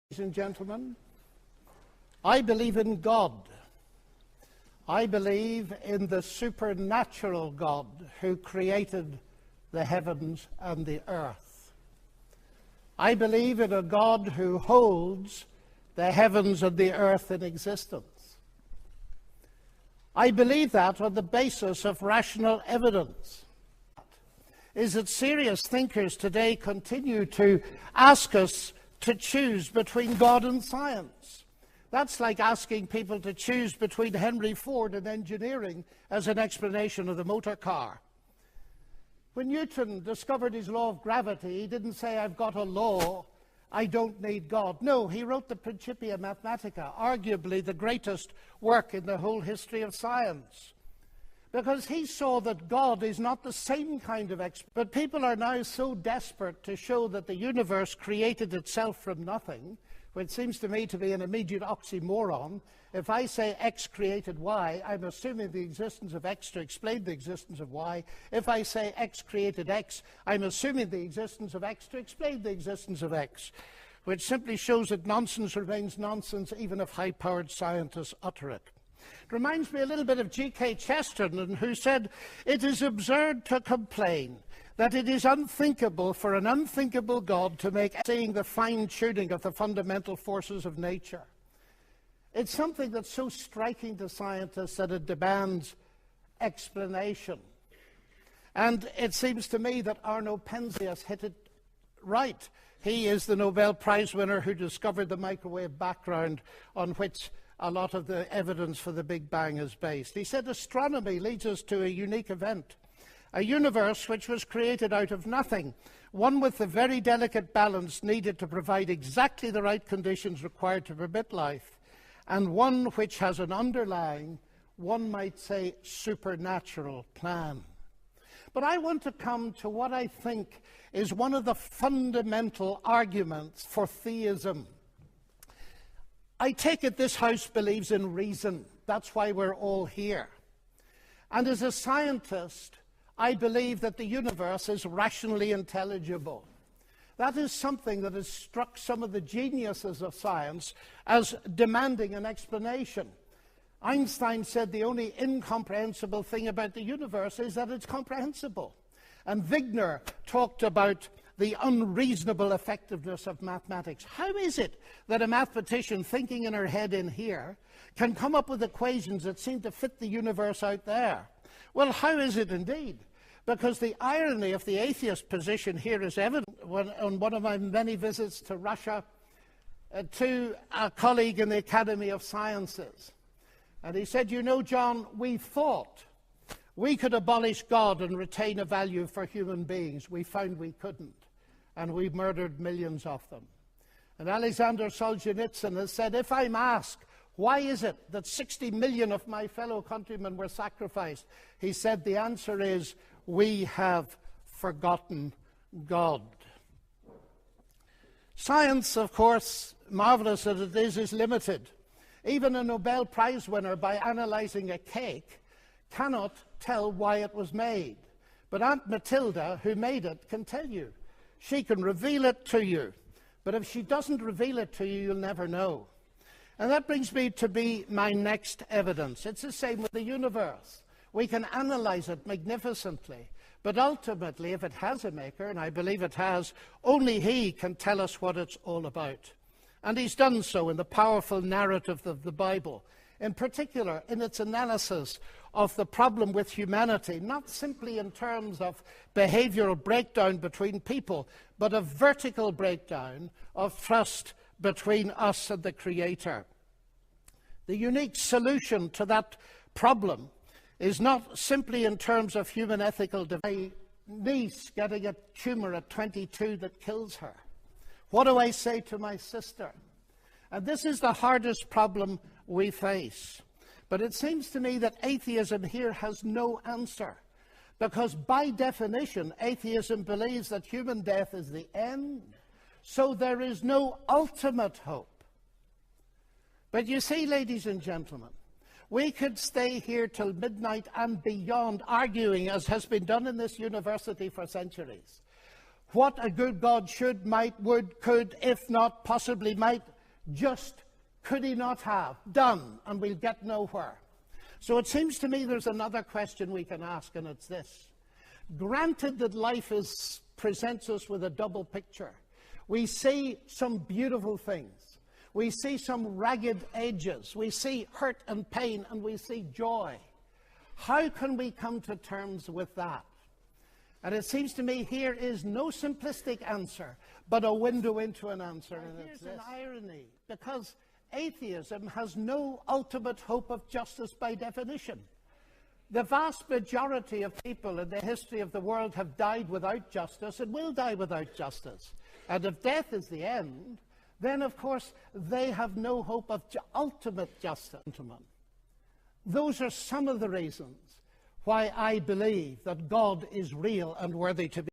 Ladies and gentlemen, I believe in God. I believe in the supernatural God who created the heavens and the earth. I believe in a God who holds the heavens and the earth in existence. I believe that on the basis of rational evidence. Is that serious thinkers today continue to ask us to choose between God and science. That's like asking people to choose between Henry Ford and engineering as an explanation of the motor car. When Newton discovered his law of gravity, he didn't say, I've got a law, I don't need God. No, he wrote the Principia Mathematica, arguably the greatest work in the whole history of science. Because he saw that God is not the same kind of expert. But people are now so desperate to show that the universe created itself from nothing, which seems to me to be an immediate oxymoron. If I say X created Y, I'm assuming the existence of X to explain the existence of Y. If I say X created X, I'm assuming the existence of X to explain the existence of X, which simply shows that nonsense remains nonsense even if high-powered scientists utter it. It reminds me a little bit of G.K. Chesterton, who said, "It is absurd to complain that it is unthinkable for an unthinkable God to make seeing the fine-tuning of the fundamental forces of nature." It's something that's so striking to scientists that it demands explanation. And it seems to me that Arno Penzias hit it right. He is the Nobel Prize winner who discovered the microwave background on which a lot of the evidence for the Big Bang is based. He said astronomy leads us to a unique event, a universe which was created out of nothing, one with the very delicate balance needed to provide exactly the right conditions required to permit life, and one which has an underlying, one might say, supernatural plan. But I want to come to what I think is one of the fundamental arguments for theism. I take it this house believes in reason. That's why we're all here. And as a scientist, I believe that the universe is rationally intelligible. That is something that has struck some of the geniuses of science as demanding an explanation. Einstein said the only incomprehensible thing about the universe is that it's comprehensible. And Wigner talked about the unreasonable effectiveness of mathematics. How is it that a mathematician thinking in her head in here can come up with equations that seem to fit the universe out there? Well, how is it indeed? Because the irony of the atheist position here is evident on one of my many visits to Russia to a colleague in the Academy of Sciences. And he said, you know, John, we thought we could abolish God and retain a value for human beings. We found we couldn't. And we murdered millions of them. And Alexander Solzhenitsyn has said, if I'm asked, why is it that 60 million of my fellow countrymen were sacrificed? He said, the answer is, we have forgotten God. Science, of course, marvelous as it is limited. Even a Nobel Prize winner, by analyzing a cake, cannot tell why it was made. But Aunt Matilda, who made it, can tell you. She can reveal it to you. But if she doesn't reveal it to you, you'll never know. And that brings me to my next evidence. It's the same with the universe. We can analyze it magnificently. But ultimately, if it has a maker, and I believe it has, only he can tell us what it's all about. And he's done so in the powerful narrative of the Bible, in particular in its analysis of the problem with humanity, not simply in terms of behavioral breakdown between people, but a vertical breakdown of trust between us and the Creator. The unique solution to that problem is not simply in terms of human ethical development. My niece getting a tumor at 22 that kills her. What do I say to my sister? And this is the hardest problem we face. But it seems to me that atheism here has no answer. Because by definition, atheism believes that human death is the end. So there is no ultimate hope. But you see, ladies and gentlemen, we could stay here till midnight and beyond arguing, as has been done in this university for centuries, what a good God should, might, would, could, if not possibly might just could he not have done, and we'll get nowhere. So it seems to me there's another question we can ask, and it's this. Granted that life presents us with a double picture. We see some beautiful things. We see some ragged edges. We see hurt and pain, and we see joy. How can we come to terms with that? And it seems to me here is no simplistic answer, but a window into an answer. And here's an irony, because atheism has no ultimate hope of justice by definition. The vast majority of people in the history of the world have died without justice and will die without justice. And if death is the end, then of course they have no hope of ultimate justice. Those are some of the reasons why I believe that God is real and worthy to be